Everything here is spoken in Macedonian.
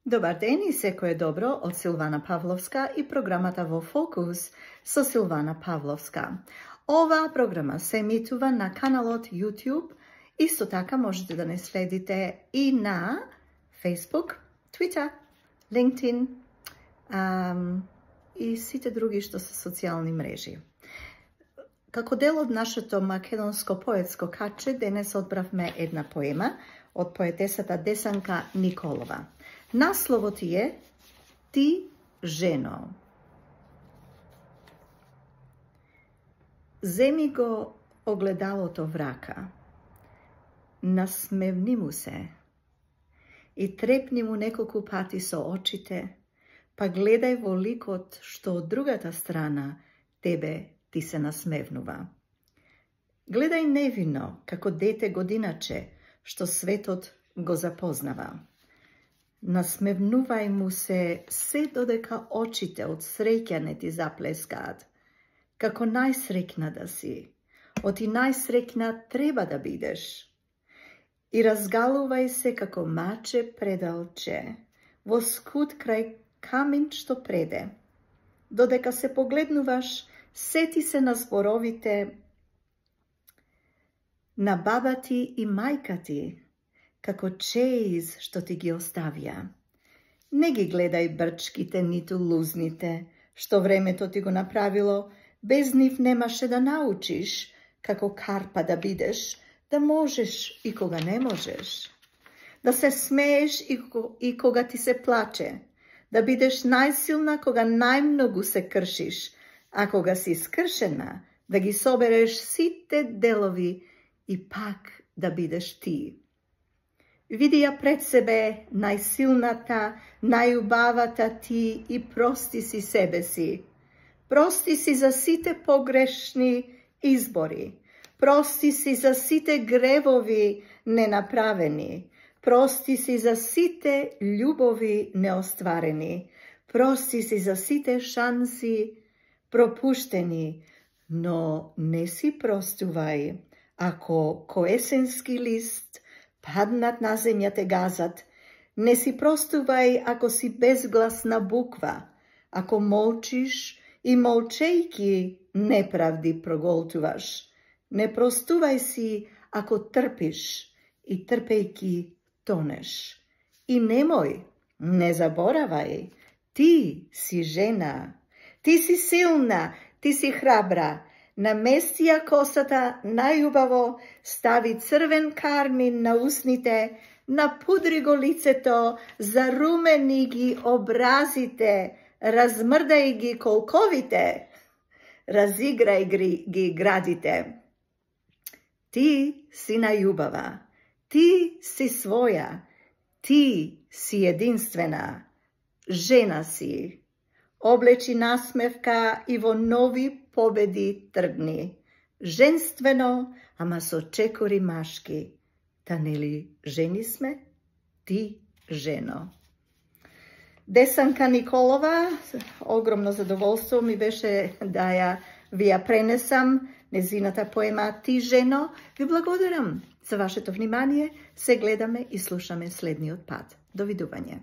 Добар ден и секое добро од Силвана Павловска и програмата Во Фокус со Силвана Павловска. Оваа програма се емитува на каналот YouTube, исто така можете да не следите и на Facebook, Twitter, LinkedIn и сите други што се социјални мрежи. Како дел од нашето македонско поетско каче, денес одбравме една поема од поетесата Десанка Николова. Насловот е Ти, жено. Земи го огледалото в рака, насмевни му се и трепни му неколку пати со очите, па гледај во ликот што од другата страна тебе ти се насмевнува. Гледај невино, како дете годиначе, што светот го запознава. Насмевнувај му се додека очите од среќа не ти заплескаат. Како најсреќна да си, оти најсреќна треба да бидеш. И разгалувај се како маче предалче, во скут крај камен што преде. Додека се погледнуваш, сети се на зборовите на баба ти и мајка ти, како чеиз што ти ги оставија. Не ги гледај брчките, ниту лузните, што времето ти го направило, без нив немаше да научиш, како карпа да бидеш, да можеш и кога не можеш. Да се смееш и кога ти се плаче, да бидеш најсилна кога најмногу се кршиш, а кога си скршена, да ги собереш сите делови и пак да бидеш ти. Види ја пред себе најсилната, најубавата ти и прости си себе си. Прости си за сите погрешни избори. Прости си за сите гревови ненаправени. Прости си за сите љубови неостварени. Прости си за сите шанси пропуштени. Но не си простувај, ако коесенски лист паднат на земја те газат. Не си простувај ако си безгласна буква, ако молчиш и молчејки неправди проголтуваш. Не простувај си ако трпиш и трпејки тонеш. И немој, не заборавај, ти си жена, ти си силна, ти си храбра. Намести ја косата најубаво, стави црвен кармин на усните, напудри го лицето, зарумени ги образите, размрдај ги колковите, разиграј ги градите. Ти си најубава, ти си своја, ти си единствена, жена си. Облечи насмевка и во нови победи тргни. Женствено, ама со чекори машки. Та нели жени сме? Ти, жено. Десанка Николова, огромно задоволство ми беше да ви ја пренесам, незината поема Ти, жено. Ви благодарам за вашето внимание. Се гледаме и слушаме следниот пат. Довидување.